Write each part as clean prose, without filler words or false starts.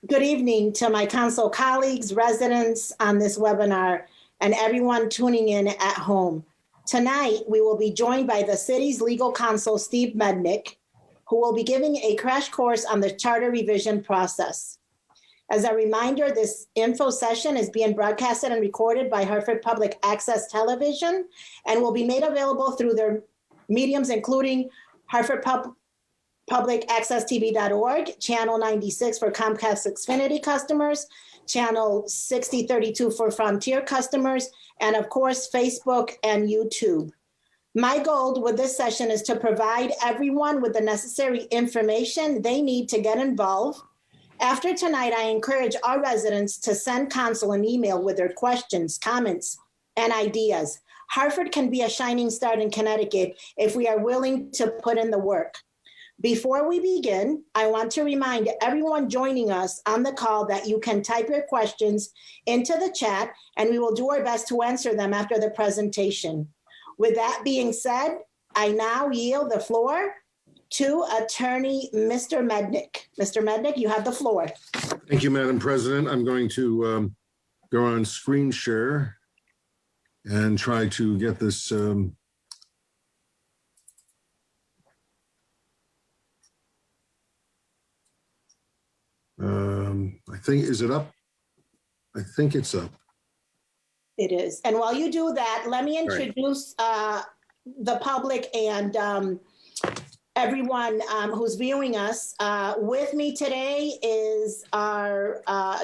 Good evening to my council colleagues, residents on this webinar, and everyone tuning in at home. Tonight, we will be joined by the city's legal counsel, Steve Mednick, who will be giving a crash course on the charter revision process. As a reminder, this info session is being broadcasted and recorded by Hartford Public Access Television and will be made available through their mediums, including Hartford publicaccesstv.org, channel 96 for Comcast Xfinity customers, channel 6032 for Frontier customers, and of course, Facebook and YouTube. My goal with this session is to provide everyone with the necessary information they need to get involved. After tonight, I encourage our residents to send council an email with their questions, comments, and ideas. Hartford can be a shining star in Connecticut if we are willing to put in the work. Before we begin, I want to remind everyone joining us on the call that you can type your questions into the chat and we will do our best to answer them after the presentation. With that being said, I now yield the floor to Attorney Mr. Mednick. Mr. Mednick, you have the floor. Thank you, Madam President. I'm going to go on screen share and try to get this I think, is it up? I think it's up. It is. And while you do that, let me introduce the public and everyone who's viewing us. With me today is our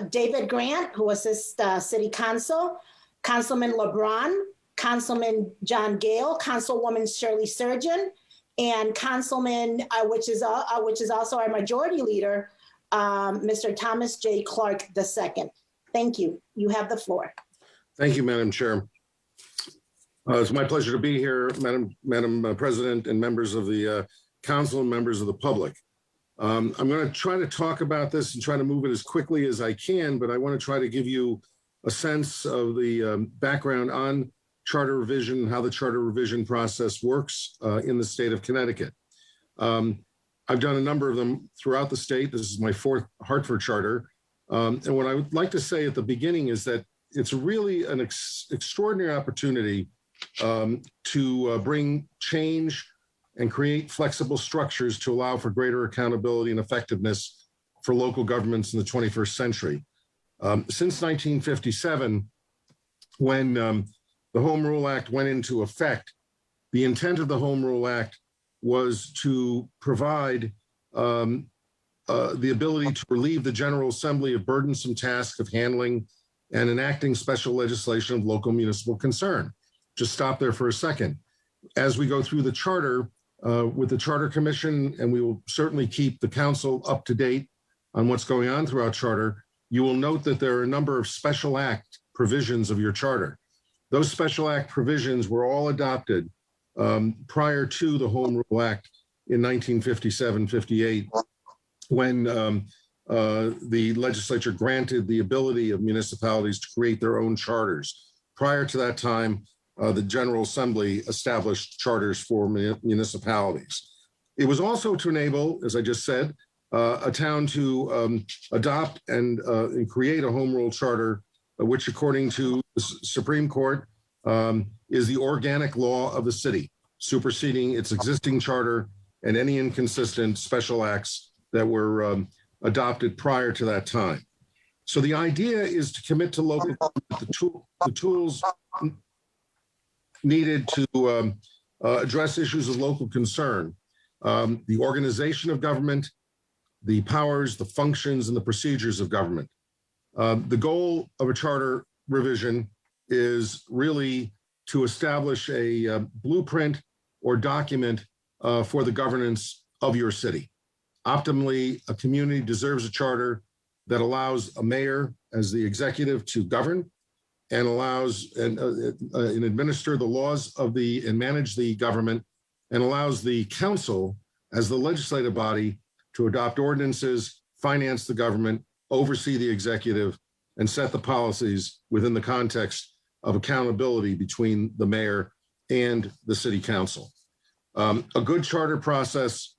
David Grant, who assists City Council, Councilman LeBron, Councilman John Gale, Councilwoman Shirley Surgeon, and Councilman, which is also our Majority Leader, Mr. Thomas J. Clark II. Thank you. You have the floor. Thank you, Madam Chair. It's my pleasure to be here, Madam President, and members of the Council and members of the public. I'm going to try to talk about this and try to move it as quickly as I can, but I want to try to give you a sense of the background on charter revision, how the charter revision process works in the state of Connecticut. I've done a number of them throughout the state. This is my fourth Hartford charter. And what I would like to say at the beginning is that it's really an extraordinary opportunity to bring change and create flexible structures to allow for greater accountability and effectiveness for local governments in the 21st century. Since 1957, when the Home Rule Act went into effect, the intent of the Home Rule Act was to provide the ability to relieve the General Assembly of burdensome tasks of handling and enacting special legislation of local municipal concern. Just stop there for a second. As we go through the charter with the Charter Commission, and we will certainly keep the council up to date on what's going on throughout charter, you will note that there are a number of special act provisions of your charter. Those special act provisions were all adopted prior to the Home Rule Act in 1957-58, when the legislature granted the ability of municipalities to create their own charters. Prior to that time, the General Assembly established charters for municipalities. It was also to enable, as I just said, a town to adopt and create a home rule charter, which according to the Supreme Court is the organic law of the city, superseding its existing charter and any inconsistent special acts that were adopted prior to that time. So the idea is to commit to local government the tools needed to address issues of local concern, the organization of government, the powers, the functions, and the procedures of government. The goal of a charter revision is really to establish a blueprint or document for the governance of your city. Optimally, a community deserves a charter that allows a mayor as the executive to govern and allows and administer the laws of and manage the government, and allows the council as the legislative body to adopt ordinances, finance the government, oversee the executive, and set the policies within the context of accountability between the mayor and the city council. A good charter process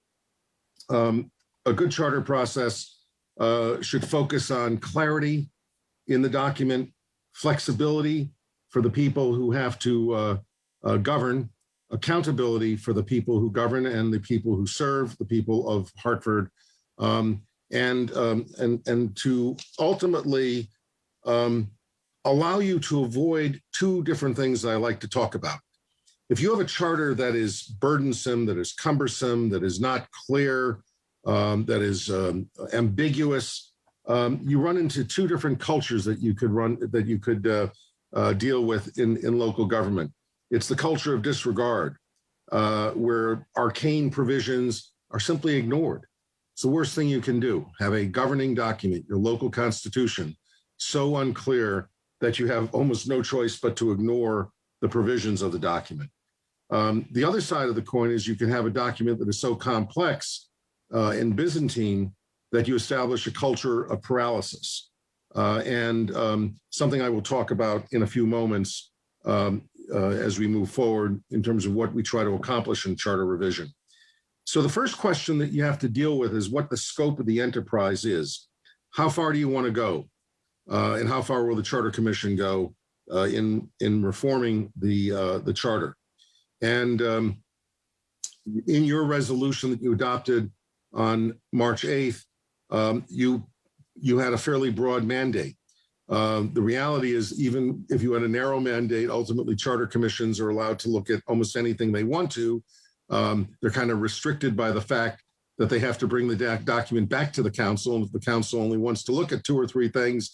should focus on clarity in the document, flexibility for the people who have to govern, accountability for the people who govern and the people who serve, the people of Hartford, and to ultimately allow you to avoid two different things that I like to talk about. If you have a charter that is burdensome, that is cumbersome, that is not clear, that is ambiguous, you run into two different cultures that you could deal with in local government. It's the culture of disregard, where arcane provisions are simply ignored. It's the worst thing you can do. Have a governing document, your local constitution, so unclear that you have almost no choice but to ignore the provisions of the document. The other side of the coin is you can have a document that is so complex and Byzantine that you establish a culture of paralysis. And something I will talk about in a few moments as we move forward in terms of what we try to accomplish in charter revision. So the first question that you have to deal with is what the scope of the enterprise is. How far do you want to go? And how far will the Charter Commission go in reforming the charter? And in your resolution that you adopted on March 8th, you had a fairly broad mandate. The reality is, even if you had a narrow mandate, ultimately charter commissions are allowed to look at almost anything they want to. They're kind of restricted by the fact that they have to bring the document back to the council. And if the council only wants to look at two or three things,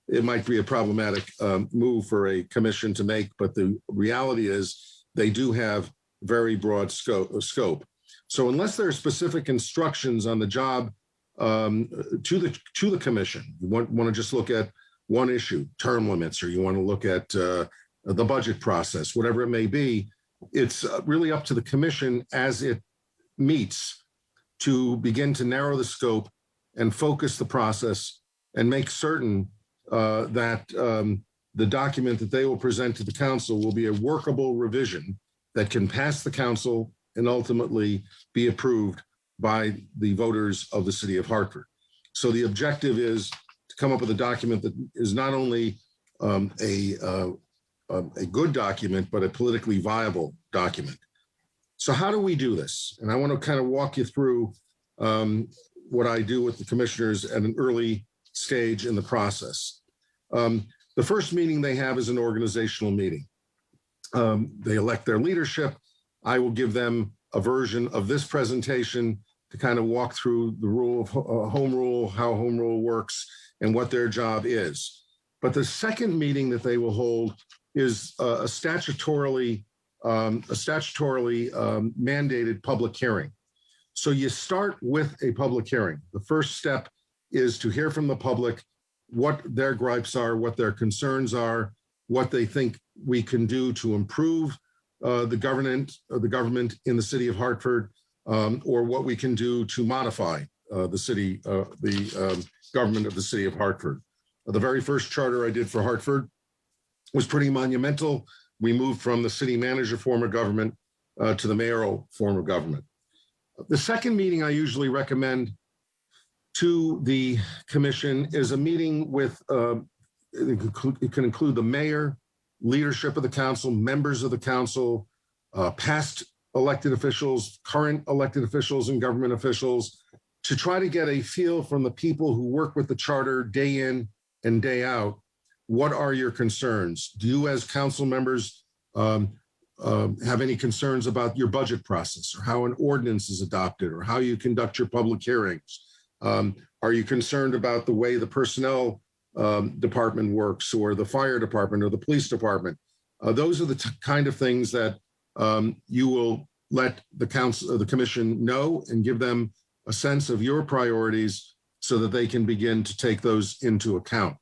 it might be a problematic move for a commission to make. But the reality is they do have very broad scope. So unless there are specific instructions on the job to the commission, you want to just look at one issue, term limits, or you want to look at the budget process, whatever it may be, it's really up to the commission as it meets to begin to narrow the scope and focus the process and make certain that the document that they will present to the council will be a workable revision that can pass the council and ultimately be approved by the voters of the city of Hartford. So the objective is to come up with a document that is not only a good document, but a politically viable document. So how do we do this? And I want to kind of walk you through what I do with the commissioners at an early stage in the process. The first meeting they have is an organizational meeting. They elect their leadership. I will give them a version of this presentation to kind of walk through the rule of home rule, how home rule works, and what their job is. But the second meeting that they will hold is a statutorily mandated public hearing. So you start with a public hearing. The first step is to hear from the public what their gripes are, what their concerns are, what they think we can do to improve the government in the city of Hartford, or what we can do to modify the government of the city of Hartford. The very first charter I did for Hartford was pretty monumental. We moved from the city manager form of government to the mayoral form of government. The second meeting I usually recommend to the commission is a meeting with, it can include the mayor, leadership of the council, members of the council, past elected officials, current elected officials and government officials, to try to get a feel from the people who work with the charter day in and day out. What are your concerns? Do you as council members have any concerns about your budget process, or how an ordinance is adopted, or how you conduct your public hearings? Are you concerned about the way the personnel department works, or the fire department, or the police department? Those are the kind of things that you will let the commission know and give them a sense of your priorities so that they can begin to take those into account.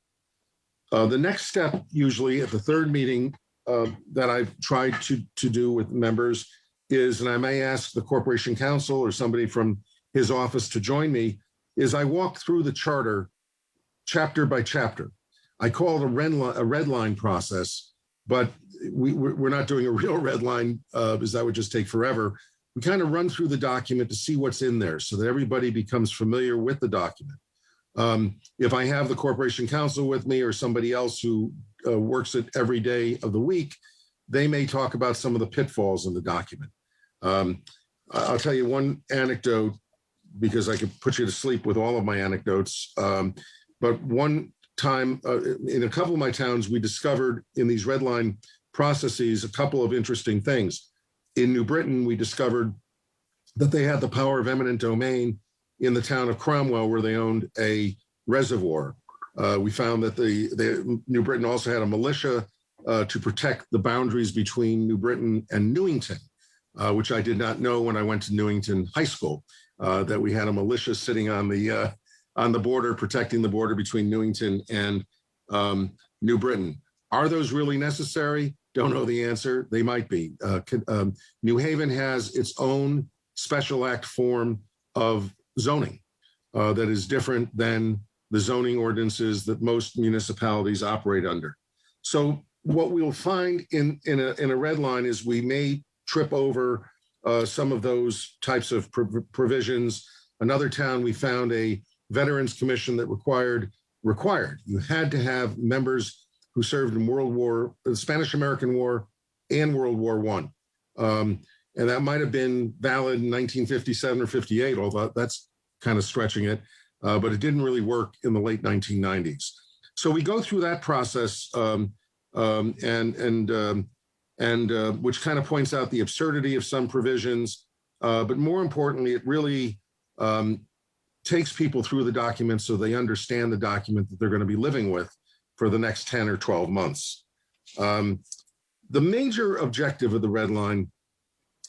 The next step, usually at the third meeting that I've tried to do with members is, and I may ask the corporation counsel or somebody from his office to join me, is I walk through the charter chapter by chapter. I call it a red line process, but we're not doing a real red line because that would just take forever. We kind of run through the document to see what's in there so that everybody becomes familiar with the document. If I have the corporation counsel with me or somebody else who works it every day of the week, they may talk about some of the pitfalls in the document. I'll tell you one anecdote because I could put you to sleep with all of my anecdotes. But one time in a couple of my towns, we discovered in these red line processes a couple of interesting things. In New Britain, we discovered that they had the power of eminent domain in the town of Cromwell, where they owned a reservoir. We found that the New Britain also had a militia to protect the boundaries between New Britain and Newington, which I did not know when I went to Newington High School, that we had a militia sitting on the border, protecting the border between Newington and New Britain. Are those really necessary? Don't know the answer. They might be. New Haven has its own special act form of zoning that is different than the zoning ordinances that most municipalities operate under. So what we'll find in a red line is we may trip over some of those types of provisions. Another town, we found a Veterans Commission that required you had to have members who served in the Spanish-American War and World War I. And that might have been valid in 1957 or 58, although that's kind of stretching it, but it didn't really work in the late 1990s. So we go through that process, which kind of points out the absurdity of some provisions, but more importantly, it really takes people through the document so they understand the document that they're going to be living with for the next 10 or 12 months. The major objective of the red line,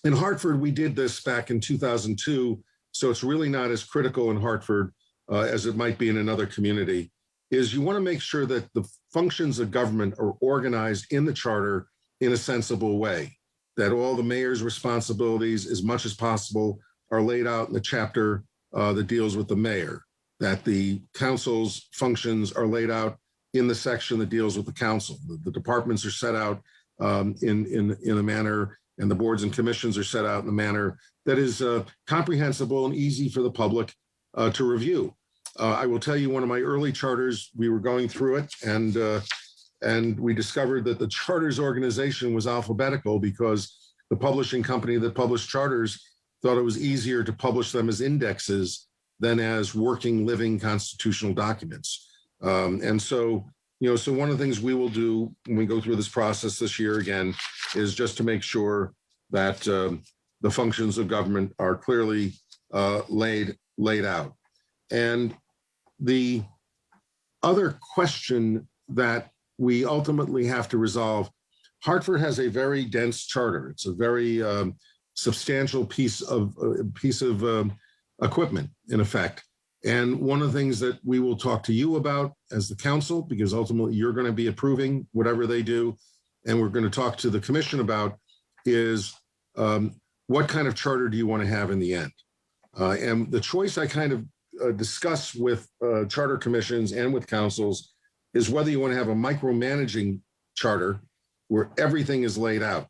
in Hartford, we did this back in 2002, so it's really not as critical in Hartford as it might be in another community, is you want to make sure that the functions of government are organized in the charter in a sensible way, that all the mayor's responsibilities, as much as possible, are laid out in the chapter that deals with the mayor, that the council's functions are laid out in the section that deals with the council. The departments are set out in a manner, and the boards and commissions are set out in a manner that is comprehensible and easy for the public to review. I will tell you, one of my early charters, we were going through it, and we discovered that the charters organization was alphabetical because the publishing company that published charters thought it was easier to publish them as indexes than as working, living constitutional documents. And so, so one of the things we will do when we go through this process this year again is just to make sure that the functions of government are clearly laid out. And the other question that we ultimately have to resolve, Hartford has a very dense charter. It's a very substantial piece of equipment, in effect. And one of the things that we will talk to you about as the council, because ultimately you're going to be approving whatever they do, and we're going to talk to the commission about, is what kind of charter do you want to have in the end? And the choice I kind of discuss with charter commissions and with councils is whether you want to have a micromanaging charter where everything is laid out.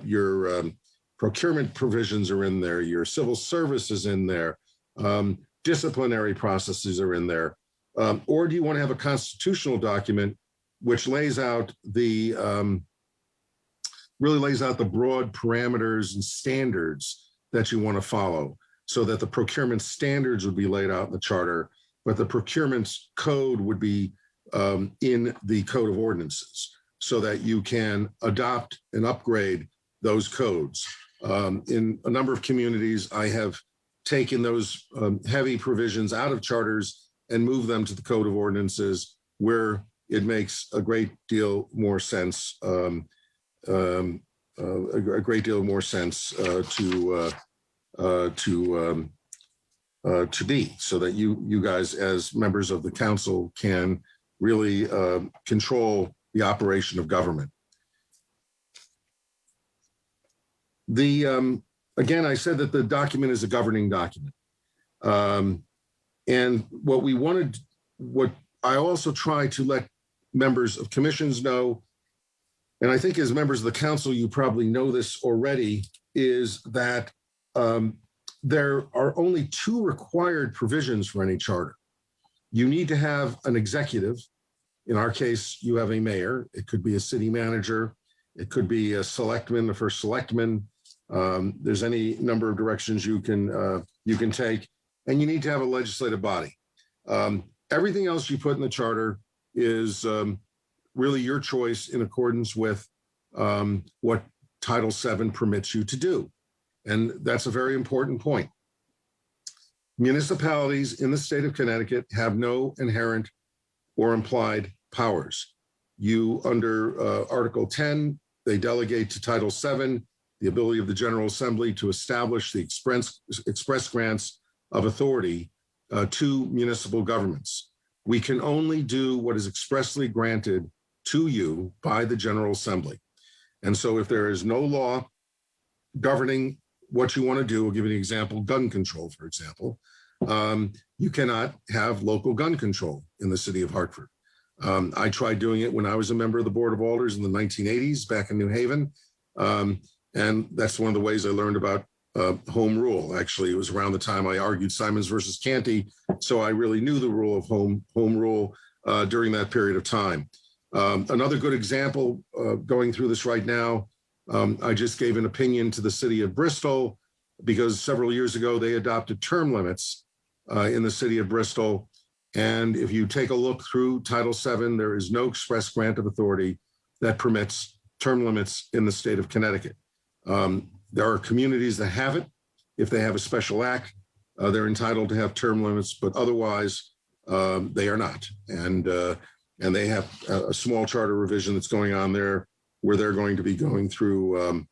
Your procurement provisions are in there, your civil service is in there, disciplinary processes are in there. Or do you want to have a constitutional document which lays out really lays out the broad parameters and standards that you want to follow, so that the procurement standards would be laid out in the charter, but the procurement code would be in the code of ordinances, so that you can adopt and upgrade those codes. In a number of communities, I have taken those heavy provisions out of charters and moved them to the code of ordinances, where it makes a great deal more sense. To be, so that you guys as members of the council can really control the operation of government. Again, I said that the document is a governing document. And what I also try to let members of commissions know, and I think as members of the council, you probably know this already, is that there are only two required provisions for any charter. You need to have an executive. In our case, you have a mayor. It could be a city manager. It could be a selectman, the first selectman. There's any number of directions you can take, and you need to have a legislative body. Everything else you put in the charter is really your choice in accordance with what Title VII permits you to do. And that's a very important point. Municipalities in the state of Connecticut have no inherent or implied powers. You, under Article 10, they delegate to Title VII the ability of the General Assembly to establish the express grants of authority to municipal governments. We can only do what is expressly granted to you by the General Assembly. And so if there is no law governing what you want to do, I'll give you an example, gun control, for example, you cannot have local gun control in the city of Hartford. I tried doing it when I was a member of the Board of Alders in the 1980s back in New Haven. And that's one of the ways I learned about home rule. Actually, it was around the time I argued Simons versus Canty, so I really knew the rule of home rule during that period of time. Another good example, going through this right now, I just gave an opinion to the city of Bristol because several years ago they adopted term limits in the city of Bristol. And if you take a look through Title VII, there is no express grant of authority that permits term limits in the state of Connecticut. There are communities that have it. If they have a special act, they're entitled to have term limits, but otherwise they are not. And they have a small charter revision that's going on there where they're going to be going through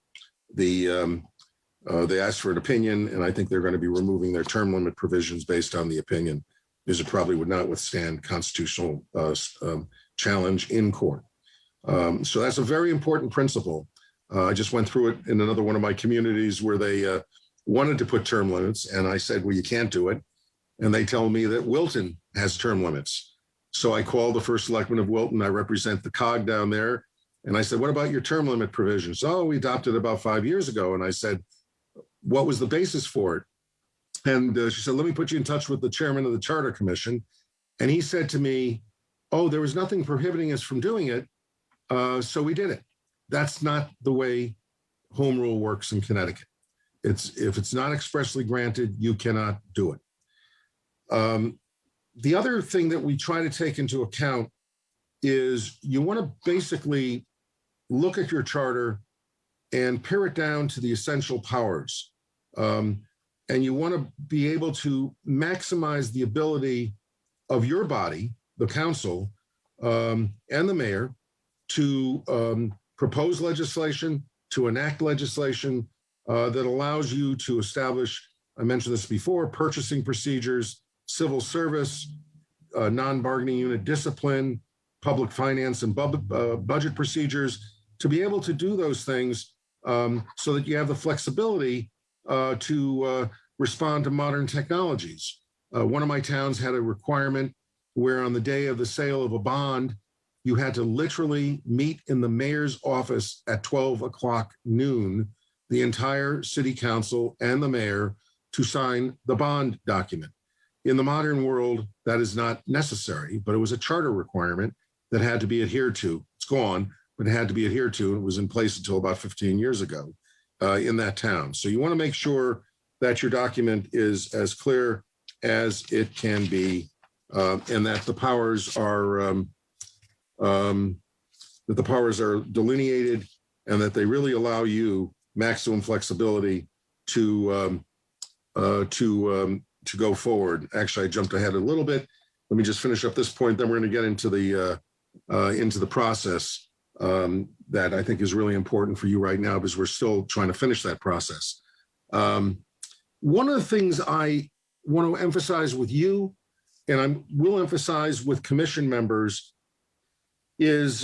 they asked for an opinion, and I think they're going to be removing their term limit provisions based on the opinion, because it probably would not withstand constitutional challenge in court. So that's a very important principle. I just went through it in another one of my communities where they wanted to put term limits, and I said, well, you can't do it. And they tell me that Wilton has term limits. So I called the first selectman of Wilton. I represent the COG down there. And I said, what about your term limit provisions? Oh, we adopted it about 5 years ago. And I said, what was the basis for it? And she said, let me put you in touch with the chairman of the Charter Commission. And he said to me, oh, there was nothing prohibiting us from doing it. So we did it. That's not the way home rule works in Connecticut. If it's not expressly granted, you cannot do it. The other thing that we try to take into account is you want to basically look at your charter and pare it down to the essential powers. And you want to be able to maximize the ability of your body, the council, and the mayor to propose legislation, to enact legislation that allows you to establish, I mentioned this before, purchasing procedures, civil service, non-bargaining unit discipline, public finance and budget procedures, to be able to do those things so that you have the flexibility to respond to modern technologies. One of my towns had a requirement where on the day of the sale of a bond, you had to literally meet in the mayor's office at 12 o'clock noon, the entire city council and the mayor, to sign the bond document. In the modern world, that is not necessary, but it was a charter requirement that had to be adhered to. It's gone, but it had to be adhered to, and it was in place until about 15 years ago in that town. So you want to make sure that your document is as clear as it can be, and that the powers are delineated, and that they really allow you maximum flexibility to go forward. Actually, I jumped ahead a little bit. Let me just finish up this point, then we're going to get into the process that I think is really important for you right now, because we're still trying to finish that process. One of the things I want to emphasize with you, and I will emphasize with commission members, is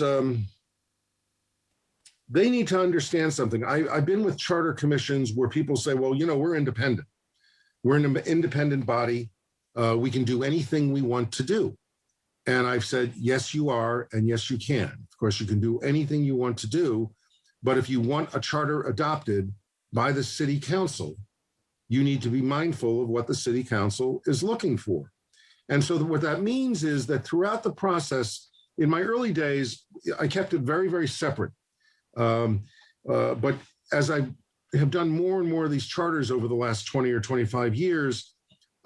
they need to understand something. I've been with charter commissions where people say, well, we're independent. We're an independent body. We can do anything we want to do. And I've said, yes, you are, and yes, you can. Of course, you can do anything you want to do, but if you want a charter adopted by the city council, you need to be mindful of what the city council is looking for. And so what that means is that throughout the process, in my early days, I kept it very, very separate. But as I have done more and more of these charters over the last 20 or 25 years,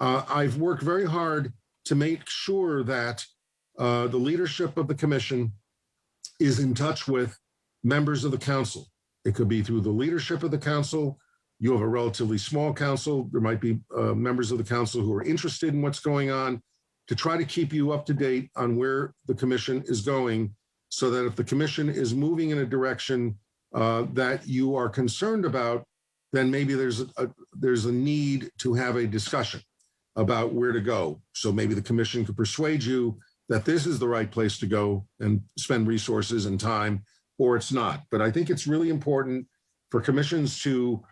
I've worked very hard to make sure that the leadership of the commission is in touch with members of the council. It could be through the leadership of the council. You have a relatively small council. There might be members of the council who are interested in what's going on, to try to keep you up to date on where the commission is going, so that if the commission is moving in a direction that you are concerned about, then maybe there's a need to have a discussion about where to go. So maybe the commission could persuade you that this is the right place to go and spend resources and time, or it's not. But I think it's really important for commissions to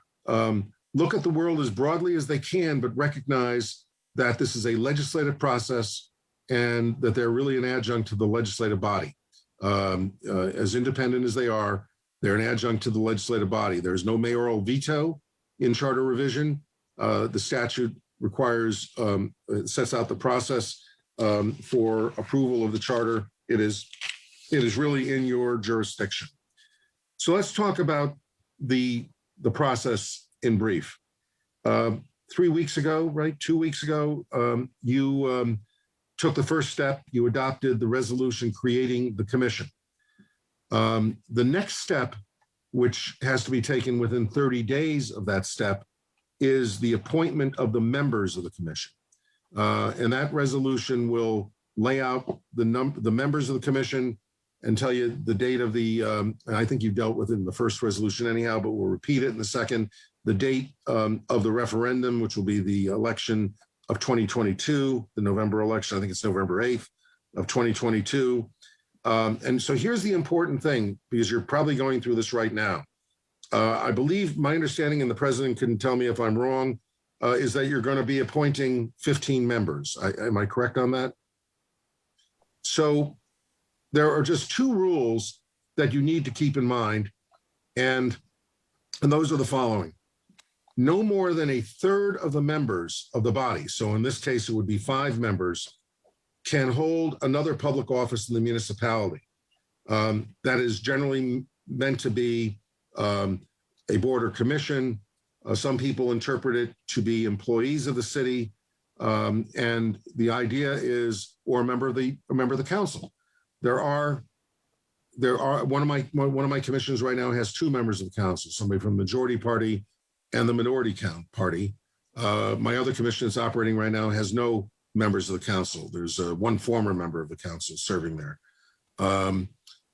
look at the world as broadly as they can, but recognize that this is a legislative process and that they're really an adjunct to the legislative body. As independent as they are, they're an adjunct to the legislative body. There's no mayoral veto in charter revision. The statute requires, sets out the process for approval of the charter. It is really in your jurisdiction. So let's talk about the process in brief. 3 weeks ago, right, 2 weeks ago, you took the first step. You adopted the resolution creating the commission. The next step, which has to be taken within 30 days of that step, is the appointment of the members of the commission. And that resolution will lay out the members of the commission and tell you the date of the, and I think you dealt with it in the first resolution anyhow, but we'll repeat it in the second, the date of the referendum, which will be the election of 2022, the November election. I think it's November 8th of 2022. And so here's the important thing, because you're probably going through this right now. I believe my understanding, and the president can tell me if I'm wrong, is that you're going to be appointing 15 members. Am I correct on that? So there are just two rules that you need to keep in mind, and those are the following. No more than a third of the members of the body, so in this case it would be 5 members, can hold another public office in the municipality. That is generally meant to be a board or commission. Some people interpret it to be employees of the city, and the idea is, or a member of the council. There are one of my commissions right now has 2 members of the council, somebody from the majority party and the minority party. My other commission that's operating right now has no members of the council. There's one former member of the council serving there.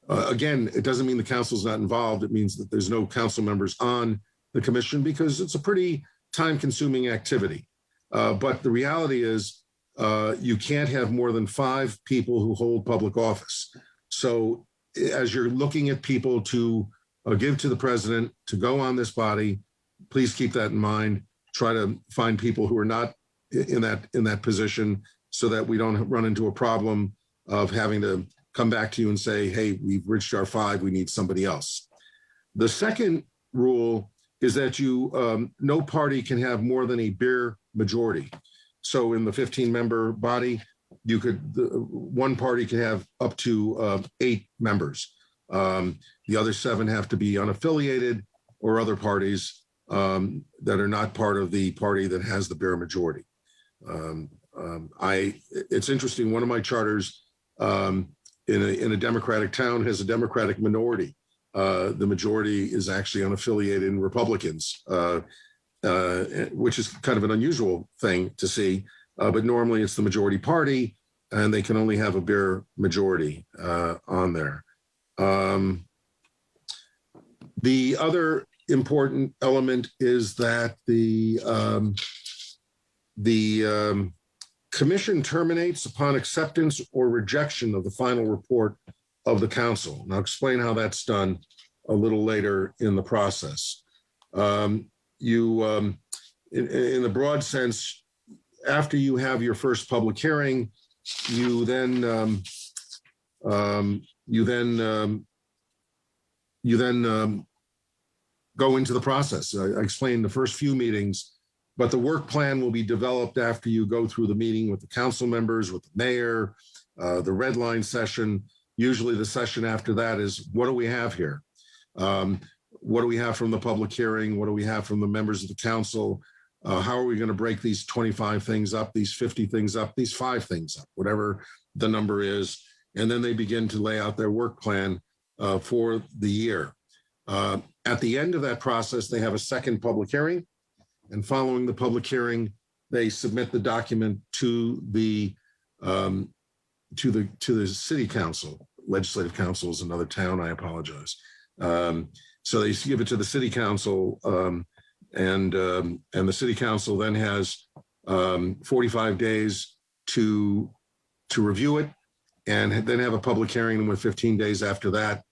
Again, it doesn't mean the council's not involved. It means that there's no council members on the commission, because it's a pretty time-consuming activity. But the reality is you can't have more than 5 people who hold public office. So as you're looking at people to give to the president to go on this body, please keep that in mind. Try to find people who are not in that position, so that we don't run into a problem of having to come back to you and say, hey, we've reached our 5, we need somebody else. The second rule is that no party can have more than a bare majority. So in the 15-member body, one party can have up to 8 members. The other 7 have to be unaffiliated or other parties that are not part of the party that has the bare majority. It's interesting, one of my charters in a Democratic town has a Democratic minority. The majority is actually unaffiliated and Republicans, which is kind of an unusual thing to see. But normally it's the majority party, and they can only have a bare majority on there. The other important element is that the commission terminates upon acceptance or rejection of the final report of the council. And I'll explain how that's done a little later in the process. In the broad sense, after you have your first public hearing, you then go into the process. I explained the first few meetings But the work plan will be developed after you go through the meeting with the council members, with the mayor, the red line session. Usually the session after that is, what do we have here? What do we have from the public hearing? What do we have from the members of the council? How are we going to break these 25 things up, these 50 things up, these 5 things up, whatever the number is. And then they begin to lay out their work plan for the year. At the end of that process, they have a second public hearing. And following the public hearing, they submit the document to the city council. Legislative council is another town, I apologize. So they give it to the city council, and the city council then has 45 days to review it, and then have a public hearing. And with 15 days after that,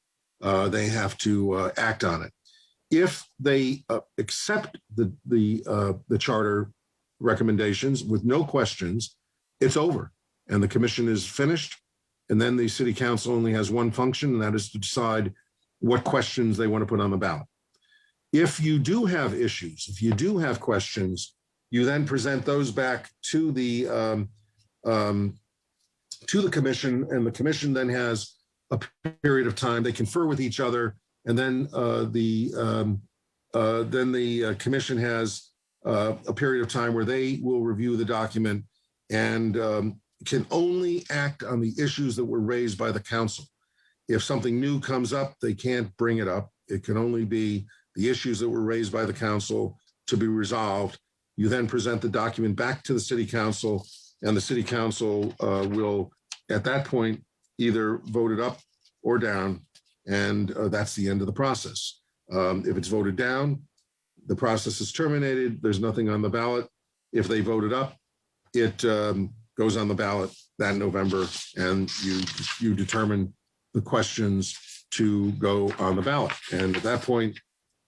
they have to act on it. If they accept the charter recommendations with no questions, it's over, and the commission is finished. And then the city council only has one function, and that is to decide what questions they want to put on the ballot. If you do have issues, if you do have questions, you then present those back to the commission, and the commission then has a period of time. They confer with each other, and then the commission has a period of time where they will review the document and can only act on the issues that were raised by the council. If something new comes up, they can't bring it up. It can only be the issues that were raised by the council to be resolved. You then present the document back to the city council, and the city council will, at that point, either vote it up or down, and that's the end of the process. If it's voted down, the process is terminated. There's nothing on the ballot. If they vote it up, it goes on the ballot that November, and you determine the questions to go on the ballot. And at that point,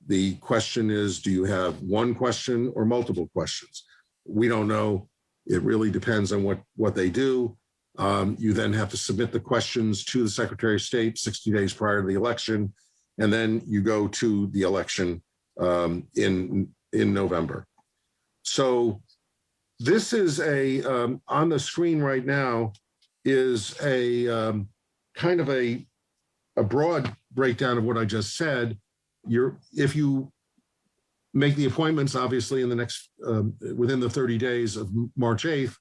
the question is, do you have one question or multiple questions? We don't know. It really depends on what they do. You then have to submit the questions to the Secretary of State 60 days prior to the election, and then you go to the election in November. So this is on the screen right now is a kind of a broad breakdown of what I just said. If you make the appointments, obviously in the next, within the 30 days of March 8th,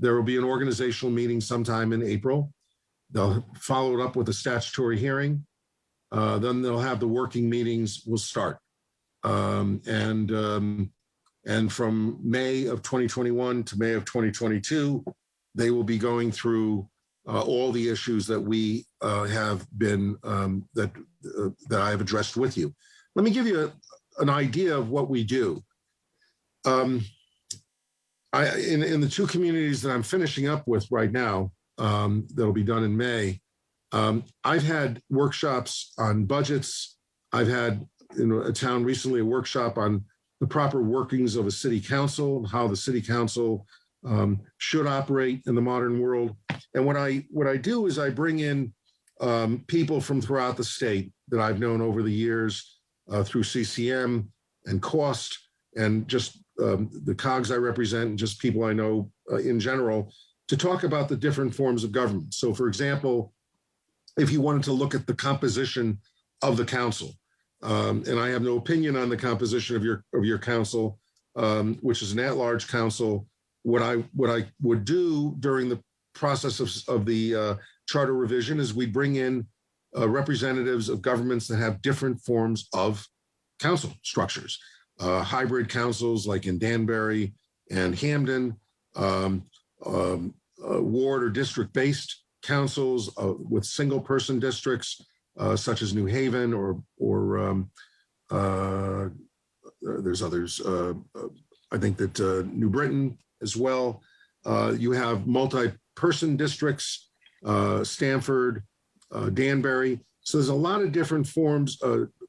there will be an organizational meeting sometime in April. They'll follow it up with a statutory hearing. Then they'll have the working meetings will start. And from May of 2021 to May of 2022, they will be going through all the issues that we have been, that I have addressed with you. Let me give you an idea of what we do. In the 2 communities that I'm finishing up with right now, that'll be done in May, I've had workshops on budgets. I've had in a town recently a workshop on the proper workings of a city council, how the city council should operate in the modern world. And what I do is I bring in people from throughout the state that I've known over the years through CCM and COST, and just the COGS I represent, and just people I know in general, to talk about the different forms of government. So for example, if you wanted to look at the composition of the council, and I have no opinion on the composition of your council, which is an at-large council, what I would do during the process of the charter revision is we bring in representatives of governments that have different forms of council structures, hybrid councils like in Danbury and Hamden, ward or district-based councils with single-person districts, such as New Haven or there's others. I think that New Britain as well. You have multi-person districts, Stamford, Danbury. So there's a lot of different forms,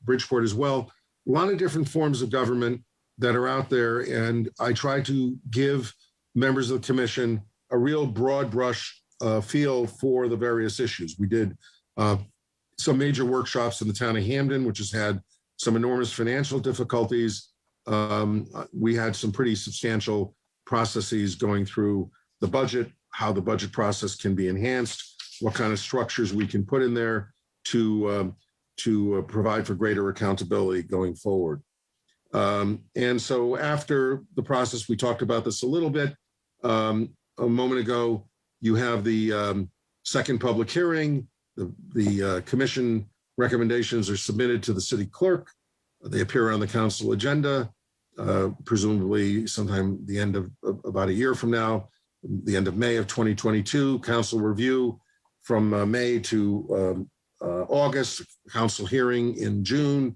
Bridgeport as well, a lot of different forms of government that are out there. And I try to give members of the commission a real broad brush feel for the various issues. We did some major workshops in the town of Hamden, which has had some enormous financial difficulties. we had some pretty substantial processes going through the budget, how the budget process can be enhanced, what kind of structures we can put in there to provide for greater accountability going forward. And so after the process, we talked about this a little bit a moment ago. You have the second public hearing. The commission recommendations are submitted to the city clerk. They appear on the council agenda, presumably sometime the end of about a year from now, the end of May of 2022. Council review from May to August, council hearing in June,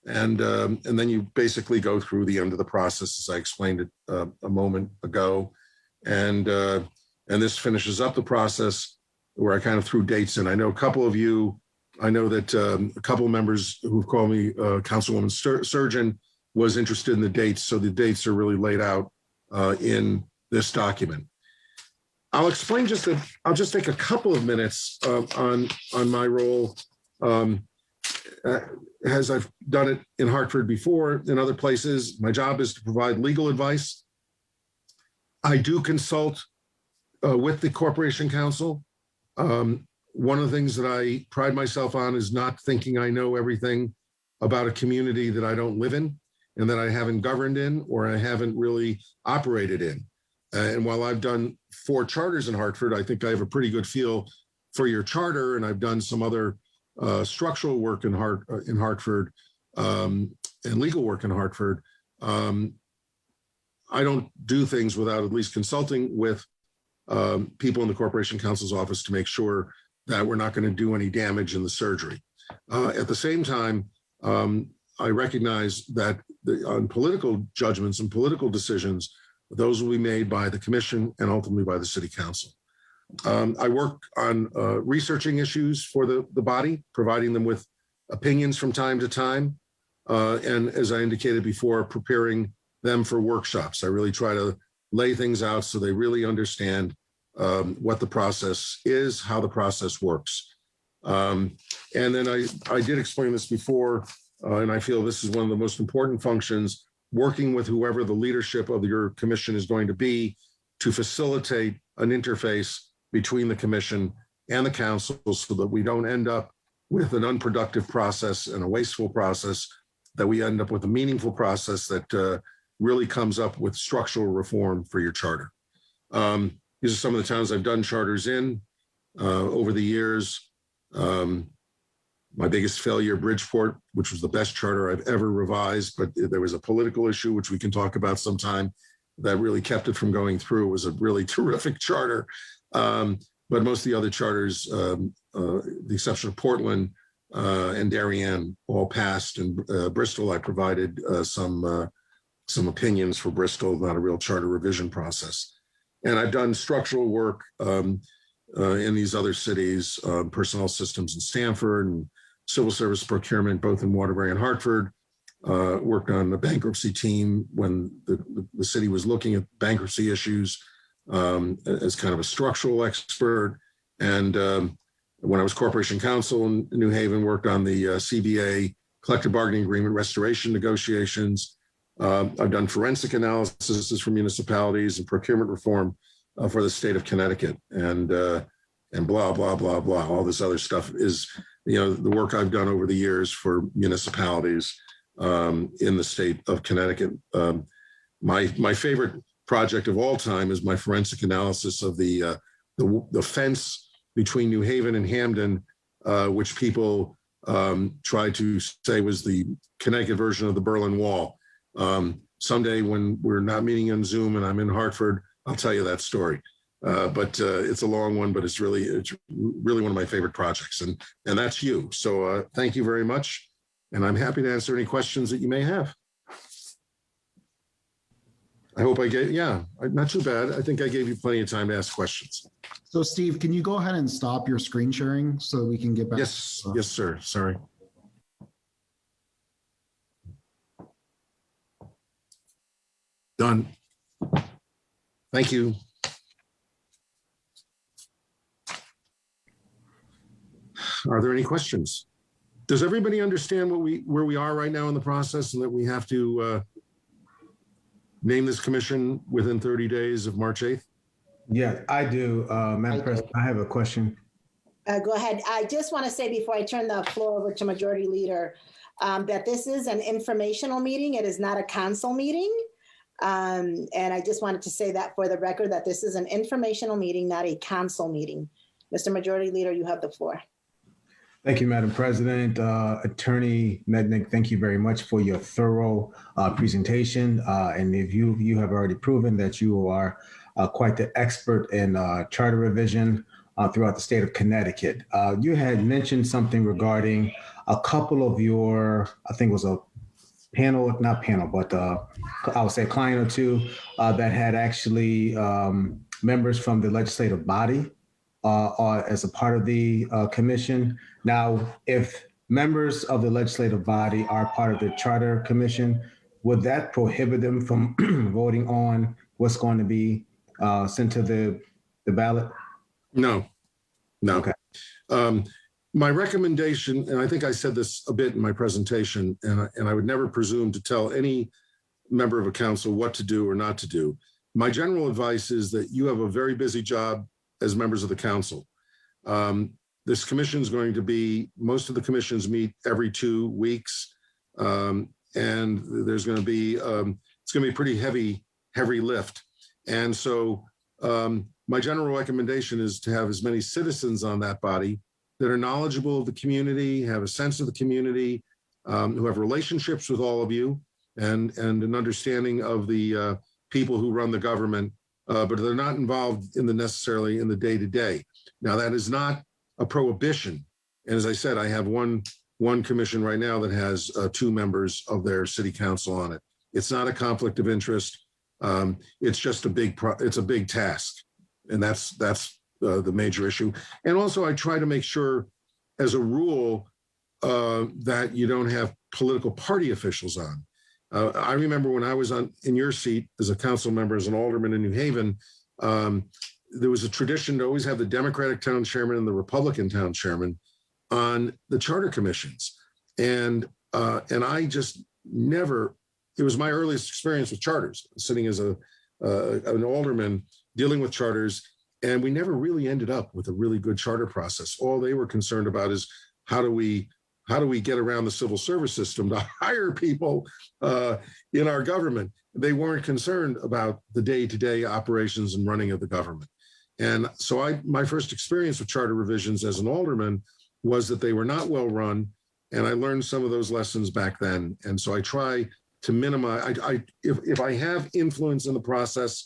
and then you basically go through the end of the process, as I explained it a moment ago, and this finishes up the process where I kind of threw dates in. I know a couple of you, I know that a couple of members who've called me Councilwoman Surgeon was interested in the dates, so the dates are really laid out in this document. I'll explain I'll just take a couple of minutes on my role, as I've done it in Hartford before, in other places. My job is to provide legal advice. I do consult with the Corporation Council. One of the things that I pride myself on is not thinking I know everything about a community that I don't live in and that I haven't governed in or I haven't really operated in. And while I've done 4 charters in Hartford, I think I have a pretty good feel for your charter, and I've done some other structural work in Hartford and legal work in Hartford. I don't do things without at least consulting with people in the Corporation Counsel's office to make sure that we're not going to do any damage in the surgery. At the same time, I recognize that on political judgments and political decisions, those will be made by the commission and ultimately by the city council. I work on researching issues for the body, providing them with opinions from time to time. And as I indicated before, preparing them for workshops. I really try to lay things out so they really understand what the process is, how the process works. And then I did explain this before, and I feel this is one of the most important functions, working with whoever the leadership of your commission is going to be to facilitate an interface between the commission and the council so that we don't end up with an unproductive process and a wasteful process, that we end up with a meaningful process that really comes up with structural reform for your charter. These are some of the towns I've done charters in over the years. My biggest failure, Bridgeport, which was the best charter I've ever revised, but there was a political issue, which we can talk about sometime, that really kept it from going through. It was a really terrific charter. But most of the other charters, the exception of Portland and Darien, all passed. And Bristol, I provided some opinions for Bristol, not a real charter revision process. And I've done structural work in these other cities, personnel systems in Stamford and civil service procurement, both in Waterbury and Hartford. Worked on the bankruptcy team when the city was looking at bankruptcy issues as kind of a structural expert. And when I was Corporation Counsel in New Haven, worked on the CBA collective bargaining agreement restoration negotiations. I've done forensic analysis for municipalities and procurement reform for the state of Connecticut, and blah, blah, blah, blah. All this other stuff is, the work I've done over the years for municipalities in the state of Connecticut. My favorite project of all time is my forensic analysis of the fence between New Haven and Hamden, which people tried to say was the Connecticut version of the Berlin Wall. Someday when we're not meeting on Zoom and I'm in Hartford, I'll tell you that story. But it's a long one, but it's really one of my favorite projects, and that's you. So thank you very much, and I'm happy to answer any questions that you may have. I hope not too bad. I think I gave you plenty of time to ask questions. So Steve, can you go ahead and stop your screen sharing so we can get back? Yes, yes, sir. Sorry. Done. Thank you. Are there any questions? Does everybody understand where we are right now in the process, and that we have to name this commission within 30 days of March 8th? Yeah, I do. Madam President, I have a question. Go ahead. I just want to say before I turn the floor over to Majority Leader, that this is an informational meeting. It is not a council meeting. And I just wanted to say that for the record, that this is an informational meeting, not a council meeting. Mr. Majority Leader, you have the floor. Thank you, Madam President. Attorney Mednick, thank you very much for your thorough presentation. And if you have already proven that you are quite the expert in charter revision throughout the state of Connecticut. You had mentioned something regarding a couple of your, I think it was a panel, not panel, but I would say a client or two that had actually members from the legislative body as a part of the commission. Now, if members of the legislative body are part of the charter commission, would that prohibit them from voting on what's going to be sent to the ballot? No. Okay. My recommendation, and I think I said this a bit in my presentation, and I would never presume to tell any member of a council what to do or not to do. My general advice is that you have a very busy job as members of the council. This commission is going to be, most of the commissions meet every 2 weeks. And there's going to be, it's going to be a pretty heavy lift. And so my general recommendation is to have as many citizens on that body that are knowledgeable of the community, have a sense of the community, who have relationships with all of you and an understanding of the people who run the government, but they're not involved in necessarily in the day-to-day. Now, that is not a prohibition. And as I said, I have one commission right now that has 2 members of their city council on it. It's not a conflict of interest. It's just a big task. And that's the major issue. And also I try to make sure as a rule that you don't have political party officials on. I remember when I was in your seat as a council member, as an alderman in New Haven, there was a tradition to always have the Democratic town chairman and the Republican town chairman on the charter commissions. And I just never, it was my earliest experience with charters, sitting as an alderman dealing with charters. And we never really ended up with a really good charter process. All they were concerned about is how do we get around the civil service system to hire people in our government? They weren't concerned about the day-to-day operations and running of the government. And so my first experience with charter revisions as an alderman was that they were not well run. And I learned some of those lessons back then. And so I try to minimize, if I have influence in the process,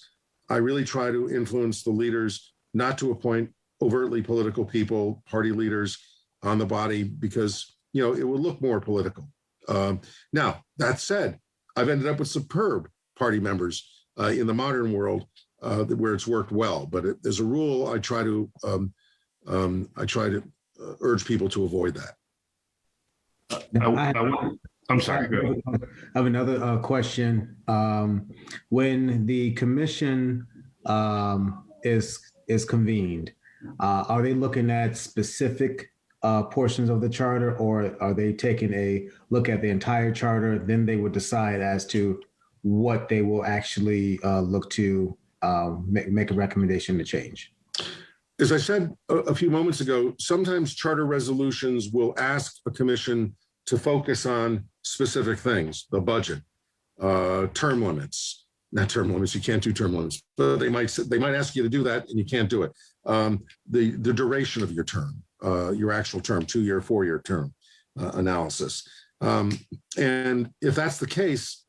I really try to influence the leaders not to appoint overtly political people, party leaders on the body, because, you know, it will look more political. Now, that said, I've ended up with superb party members in the modern world where it's worked well. But as a rule, I try to urge people to avoid that. I'm sorry. Go ahead. I have another question. When the commission is convened, are they looking at specific portions of the charter, or are they taking a look at the entire charter? Then they would decide as to what they will actually look to make a recommendation to change. As I said a few moments ago, sometimes charter resolutions will ask a commission to focus on specific things, the budget, term limits, not term limits, you can't do term limits, but they might ask you to do that and you can't do it. The duration of your term, your actual term, 2-year, 4-year term analysis. And if that's the case,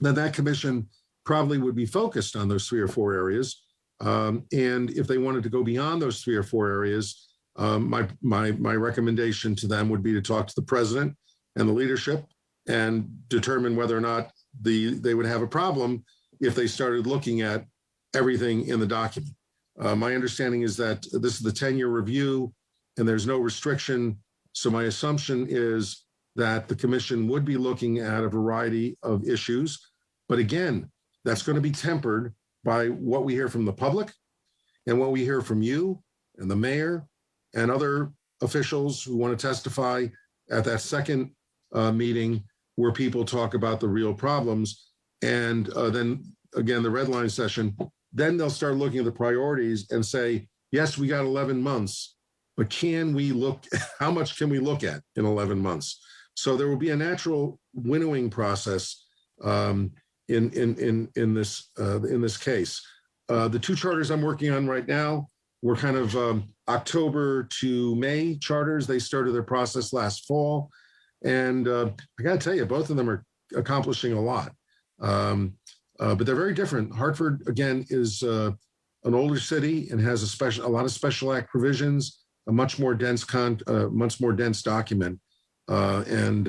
then that commission probably would be focused on those 3 or 4 areas. And if they wanted to go beyond those 3 or 4 areas, my recommendation to them would be to talk to the president and the leadership and determine whether or not they would have a problem if they started looking at everything in the document. My understanding is that this is the 10-year review and there's no restriction. So my assumption is that the commission would be looking at a variety of issues. But again, that's going to be tempered by what we hear from the public and what we hear from you and the mayor and other officials who want to testify at that second meeting where people talk about the real problems. and then again, the red line session, then they'll start looking at the priorities and say, yes, we got 11 months, but can we look, how much can we look at in 11 months? So there will be a natural winnowing process in this case. The two charters I'm working on right now were kind of October to May charters. They started their process last fall. And I got to tell you, both of them are accomplishing a lot. But they're very different. Hartford, again, is an older city and has a lot of special act provisions, a much more dense document. And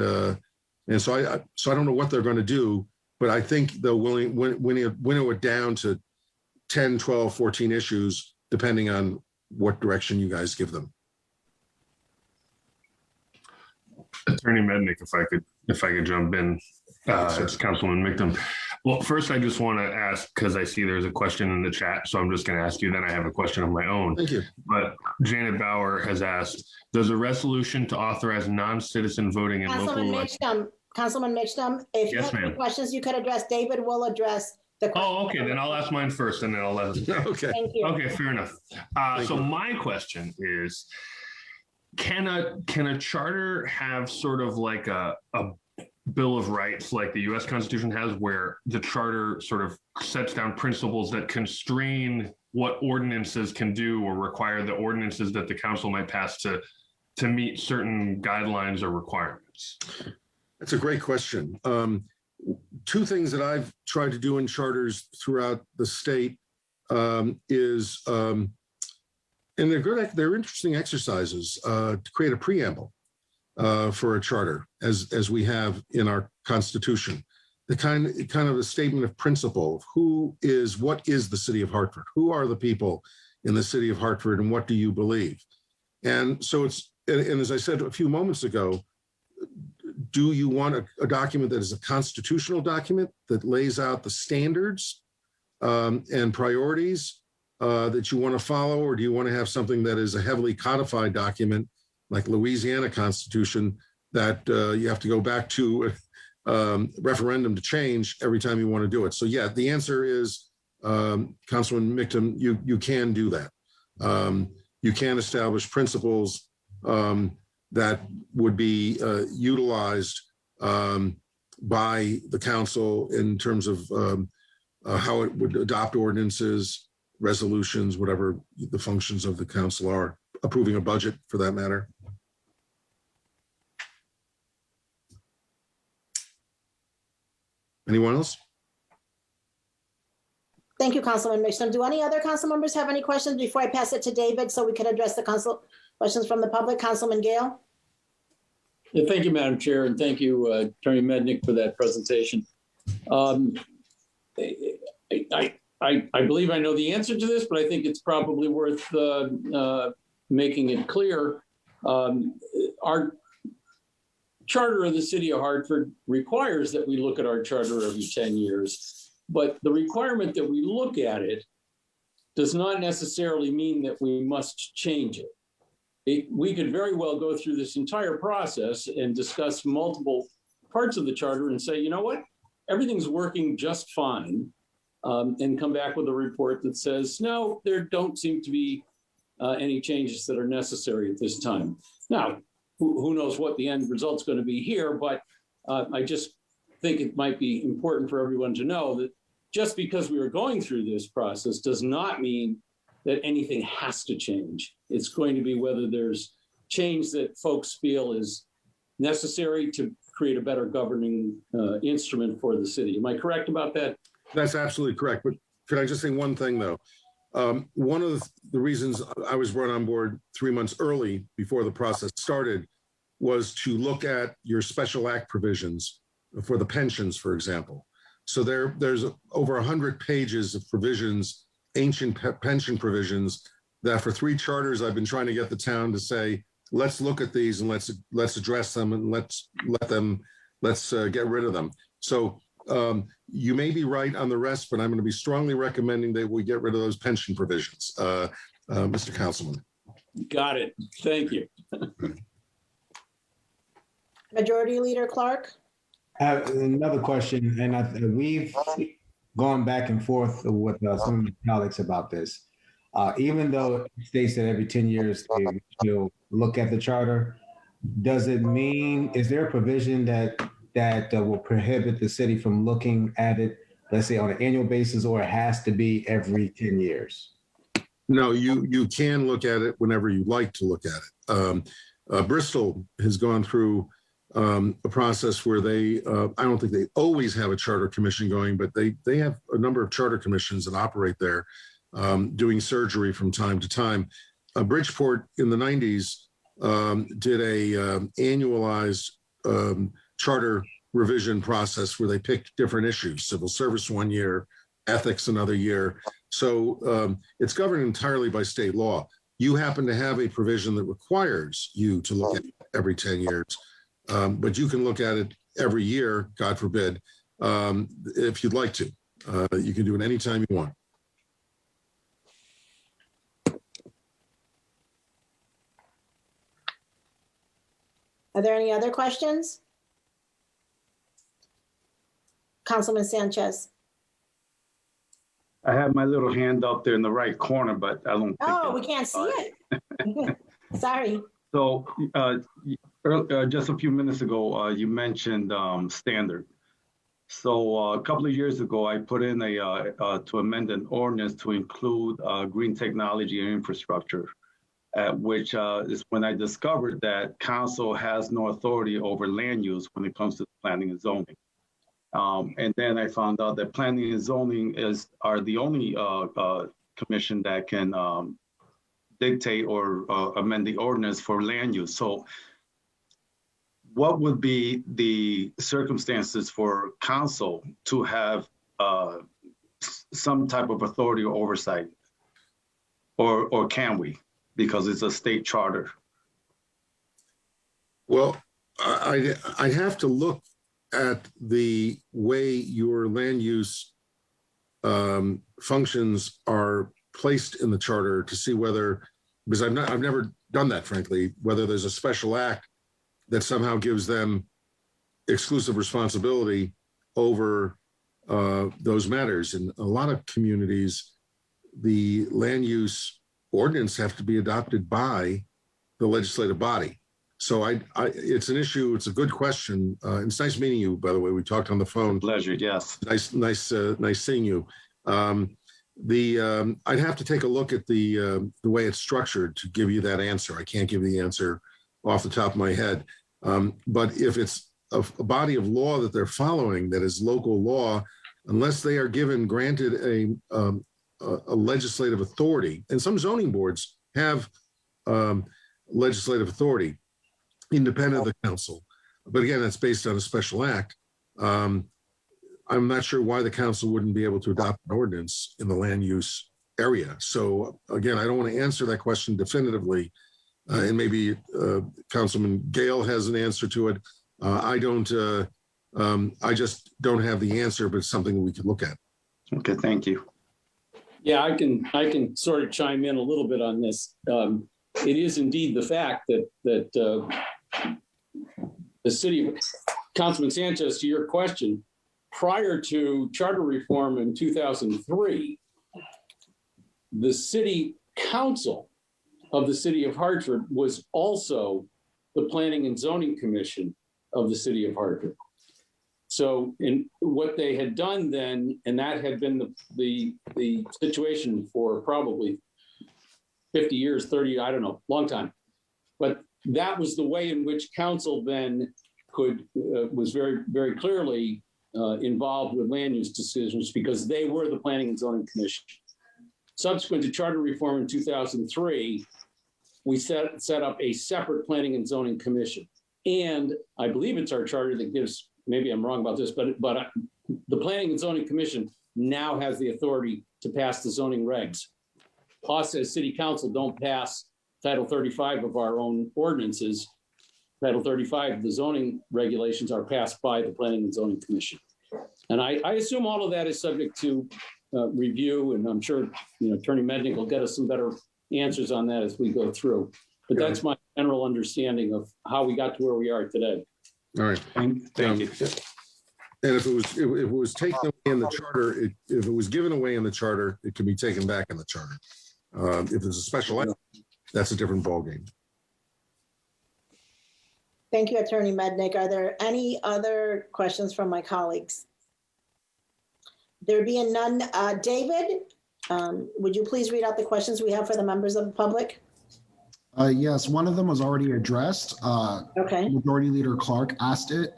so I don't know what they're going to do, but I think they'll winnow it down to 10, 12, 14 issues, depending on what direction you guys give them. Attorney Mednick, if I could jump in, it's Councilman Mictum. Well, first, I just want to ask, because I see there's a question in the chat, so I'm just going to ask you, then I have a question of my own. Thank you. But Janet Bauer has asked, does a resolution to authorize non-citizen voting in local elections? Councilman Mictum, if you Yes, have any ma'am. questions you could address, David will address the question. Oh, okay, then I'll ask mine first, and then I'll let Okay. Thank you. Okay, fair enough. So my question is, can a charter have sort of like a Bill of Rights like the U.S. Constitution has, where the charter sort of sets down principles that constrain what ordinances can do or require the ordinances that the council might pass to meet certain guidelines or requirements? That's a great question. Two things that I've tried to do in charters throughout the state is, and they're interesting exercises to create a preamble for a charter, as we have in our Constitution. The kind of a statement of principle of what is the city of Hartford? Who are the people in the city of Hartford, and what do you believe? And so and as I said a few moments ago, do you want a document that is a constitutional document that lays out the standards and priorities that you want to follow, or do you want to have something that is a heavily codified document like Louisiana Constitution that you have to go back to referendum to change every time you want to do it? So yeah, the answer is, Councilman Mictum, you can do that. You can establish principles that would be utilized by the council in terms of how it would adopt ordinances, resolutions, whatever the functions of the council are, approving a budget for that matter. Anyone else? Thank you, Councilman Mictum. Do any other council members have any questions before I pass it to David so we can address the council questions from the public? Councilman Gale? Yeah, thank you, Madam Chair, and thank you, Attorney Mednick, for that presentation. I believe I know the answer to this, but I think it's probably worth making it clear. Our charter of the city of Hartford requires that we look at our charter every 10 years, but the requirement that we look at it does not necessarily mean that we must change it. We could very well go through this entire process and discuss multiple parts of the charter and say, you know what, everything's working just fine, and come back with a report that says, no, there don't seem to be any changes that are necessary at this time. Now, who knows what the end result's going to be here, but I just think it might be important for everyone to know that just because we are going through this process does not mean that anything has to change. It's going to be whether there's change that folks feel is necessary to create a better governing instrument for the city. Am I correct about that? That's absolutely correct. But could I just say one thing, though? One of the reasons I was brought on board 3 months early before the process started was to look at your special act provisions for the pensions, for example. So there's over 100 pages of provisions, ancient pension provisions, that for 3 charters I've been trying to get the town to say, let's look at these and let's address them and let's get rid of them. So you may be right on the rest, but I'm going to be strongly recommending that we get rid of those pension provisions, Mr. Councilman. Got it. Thank you. Majority Leader Clark? I have another question, and we've gone back and forth with some of my colleagues about this. Even though it states that every 10 years you'll look at the charter, does it mean, is there a provision that will prohibit the city from looking at it, let's say on an annual basis, or it has to be every 10 years? No, you can look at it whenever you like to look at it. Bristol has gone through a process where they, I don't think they always have a charter commission going, but they have a number of charter commissions that operate there, doing surgery from time to time. Bridgeport in the 90s did a annualized charter revision process where they picked different issues, civil service one year, ethics another year. So it's governed entirely by state law. You happen to have a provision that requires you to look at it every 10 years, but you can look at it every year, God forbid, if you'd like to. You can do it anytime you want. Are there any other questions? Councilman Sanchez. I have my little hand up there in the right corner, but I don't think. Oh, we can't see it. Sorry. So just a few minutes ago, you mentioned standard. So a couple of years ago, I put in to amend an ordinance to include green technology and infrastructure, which is when I discovered that council has no authority over land use when it comes to planning and zoning. And then I found out that planning and zoning are the only commission that can dictate or amend the ordinance for land use. So what would be the circumstances for council to have some type of authority or oversight? Or can we, because it's a state charter? Well, I have to look at the way your land use functions are placed in the charter to see whether, because I've never done that, frankly, whether there's a special act that somehow gives them exclusive responsibility over those matters. In a lot of communities, the land use ordinance have to be adopted by the legislative body. So it's an issue. It's a good question. It's nice meeting you, by the way. We talked on the phone. Pleasure, yes. Nice seeing you. I'd have to take a look at the way it's structured to give you that answer. I can't give you the answer off the top of my head. But if it's a body of law that they're following that is local law, unless they are granted a legislative authority, and some zoning boards have legislative authority, independent of the council. But again, that's based on a special act. I'm not sure why the council wouldn't be able to adopt an ordinance in the land use area. So again, I don't want to answer that question definitively. And maybe Councilman Gale has an answer to it. I don't, I just don't have the answer, but it's something that we could look at. Okay, thank you. Yeah, I can sort of chime in a little bit on this. It is indeed the fact that the city, Councilman Sanchez, to your question, prior to charter reform in 2003, the city council of the city of Hartford was also the Planning and Zoning Commission of the city of Hartford. So in what they had done then, and that had been the situation for probably 50 years, 30, I don't know, long time. But that was the way in which council then was very, very clearly involved with land use decisions because they were the Planning and Zoning Commission. Subsequent to charter reform in 2003, we set up a separate Planning and Zoning Commission. And I believe it's our charter that gives, maybe I'm wrong about this, but the Planning and Zoning Commission now has the authority to pass the zoning regs. Us as city council don't pass Title 35 of our own ordinances. Title 35 of the zoning regulations are passed by the Planning and Zoning Commission. And I assume all of that is subject to review, and I'm sure Attorney Mednick will get us some better answers on that as we go through. But that's my general understanding of how we got to where we are today. All right. Thank you. And if it was taken away in the charter, if it was given away in the charter, it can be taken back in the charter. If it's a special item, that's a different ballgame. Thank you, Attorney Mednick. Are there any other questions from my colleagues? There being none, David, would you please read out the questions we have for the members of the public? Yes, one of them was already addressed. Okay. Majority Leader Clark asked it.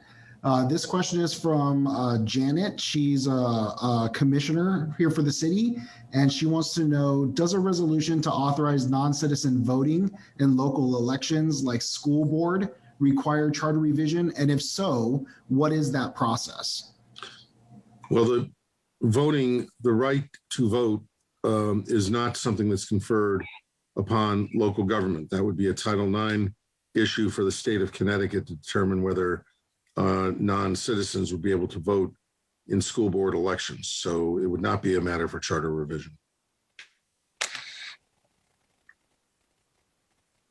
This question is from Janet. She's a commissioner here for the city, and she wants to know, does a resolution to authorize non-citizen voting in local elections like school board require charter revision? And if so, what is that process? Well, the right to vote is not something that's conferred upon local government. That would be a Title IX issue for the state of Connecticut to determine whether non-citizens would be able to vote in school board elections. So it would not be a matter for charter revision.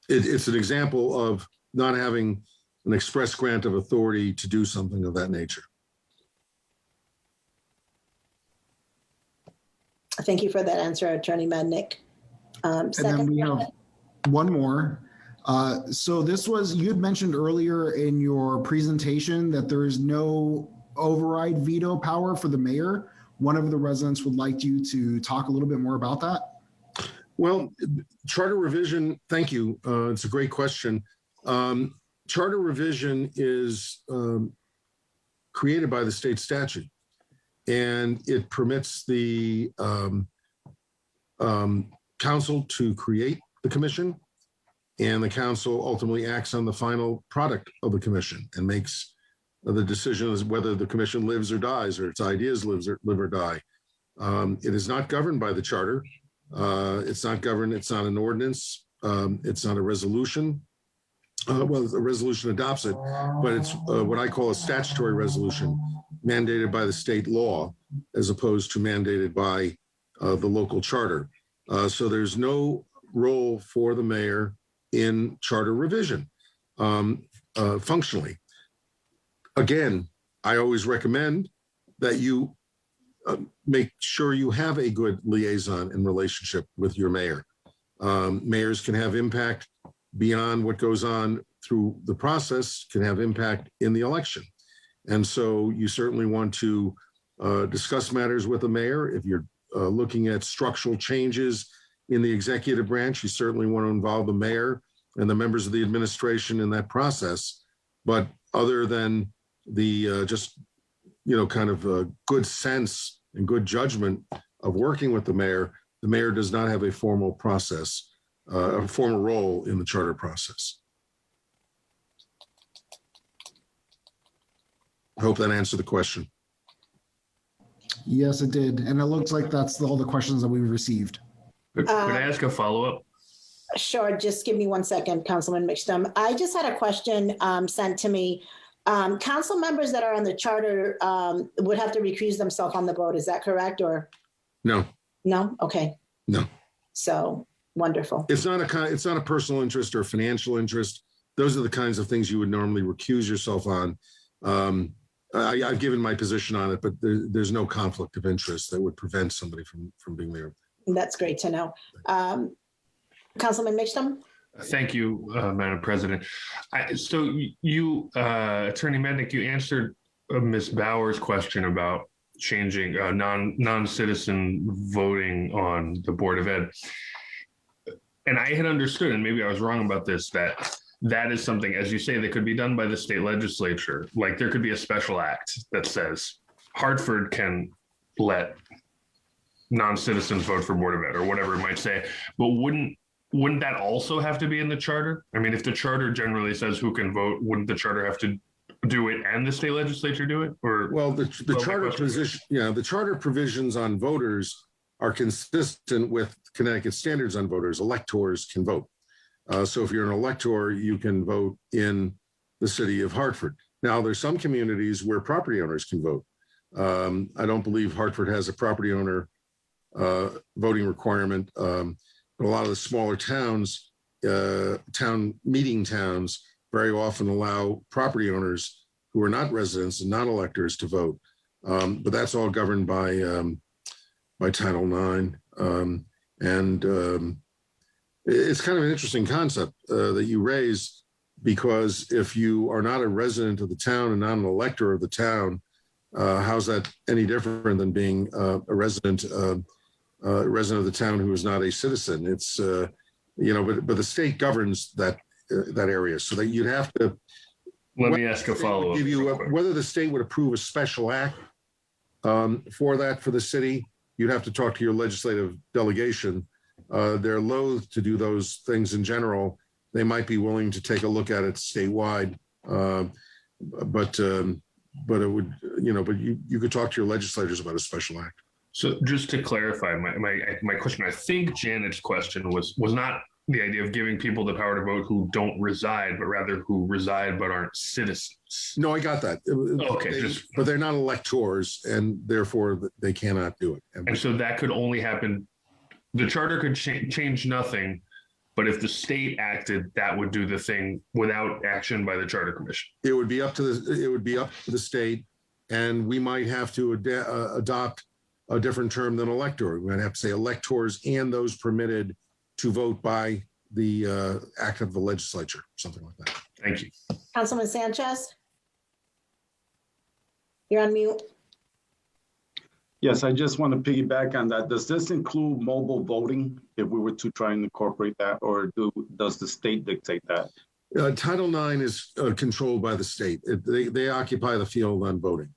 It's an example of not having an express grant of authority to do something of that nature. Thank you for that answer, Attorney Mednick. And then we have one more. So this was, you had mentioned earlier in your presentation that there is no override veto power for the mayor. One of the residents would like you to talk a little bit more about that. Well, charter revision, thank you. It's a great question. Charter revision is created by the state statute, and it permits the council to create the commission, and the council ultimately acts on the final product of the commission and makes the decision as whether the commission lives or dies, or its ideas live or die. It is not governed by the charter. It's not governed. It's not an ordinance. It's not a resolution. Well, the resolution adopts it, but it's what I call a statutory resolution mandated by the state law as opposed to mandated by the local charter. So there's no role for the mayor in charter revision functionally. Again, I always recommend that you make sure you have a good liaison and relationship with your mayor. Mayors can have impact beyond what goes on through the process, can have impact in the election. And so you certainly want to discuss matters with the mayor. If you're looking at structural changes in the executive branch, you certainly want to involve the mayor and the members of the administration in that process. But other than the just, kind of good sense and good judgment of working with the mayor does not have a formal process, a formal role in the charter process. I hope that answered the question. Yes, it did. And it looks like that's all the questions that we've received. Could I ask a follow-up? Sure, just give me 1 second, Councilman Mixtum. I just had a question sent to me. Council members that are on the charter would have to recuse themselves on the vote. Is that correct, or? No. No? Okay. No. So wonderful. It's not a personal interest or financial interest. Those are the kinds of things you would normally recuse yourself on. I've given my position on it, but there's no conflict of interest that would prevent somebody from being there. That's great to know. Councilman Mixtum? Thank you, Madam President. So you, Attorney Mednick, you answered Ms. Bauer's question about changing non-citizen voting on the Board of Ed. And I had understood, and maybe I was wrong about this, that is something, as you say, that could be done by the state legislature. Like there could be a special act that says Hartford can let non-citizens vote for Board of Ed or whatever it might say. But wouldn't that also have to be in the charter? I mean, if the charter generally says who can vote, wouldn't the charter have to do it and the state legislature do it? Or well, the charter position, the charter provisions on voters are consistent with Connecticut standards on voters. Electors can vote. So if you're an elector, you can vote in the city of Hartford. Now, there's some communities where property owners can vote. I don't believe Hartford has a property owner voting requirement. But a lot of the smaller towns, meeting towns, very often allow property owners who are not residents and non-electors to vote. But that's all governed by Title IX. It's kind of an interesting concept that you raise, because if you are not a resident of the town and not an elector of the town, how's that any different than being a resident of the town who is not a citizen? It's but the state governs that area, so that you'd have to. Let me ask a follow-up. Whether the state would approve a special act for the city, you'd have to talk to your legislative delegation. They're loath to do those things in general. They might be willing to take a look at it statewide, but it would, but you could talk to your legislators about a special act. So just to clarify, my question, I think Janet's question was not the idea of giving people the power to vote who don't reside, but rather who reside but aren't citizens. No, I got that. Okay, but they're not electors, and therefore they cannot do it. And so that could only happen. The charter could change nothing, but if the state acted, that would do the thing without action by the Charter Commission. It would be up to the state, and we might have to adopt a different term than elector. We might have to say electors and those permitted to vote by the act of the legislature, something like that. Thank you. Councilman Sanchez? You're on mute. Yes, I just want to piggyback on that. Does this include mobile voting if we were to try and incorporate that, or does the state dictate that? Title IX is controlled by the state. They occupy the field on voting.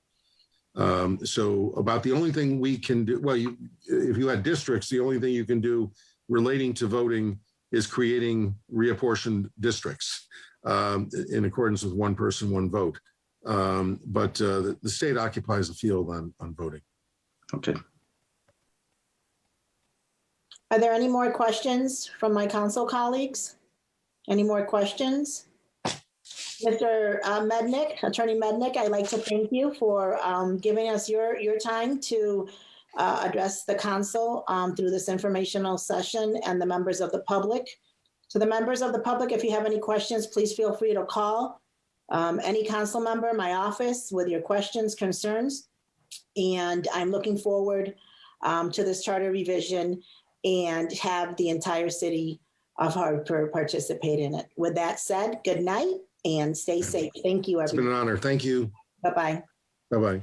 So about the only thing we can do, well, if you had districts, the only thing you can do relating to voting is creating reapportioned districts in accordance with one person, one vote. But the state occupies the field on voting. Okay. Are there any more questions from my council colleagues? Any more questions? Mr. Mednick, Attorney Mednick, I'd like to thank you for giving us your time to address the council through this informational session and the members of the public. To the members of the public, if you have any questions, please feel free to call any council member, my office, with your questions, concerns. And I'm looking forward to this charter revision and have the entire city of Hartford participate in it. With that said, good night and stay safe. Thank you, everyone. It's been an honor. Thank you. Bye-bye. Bye-bye.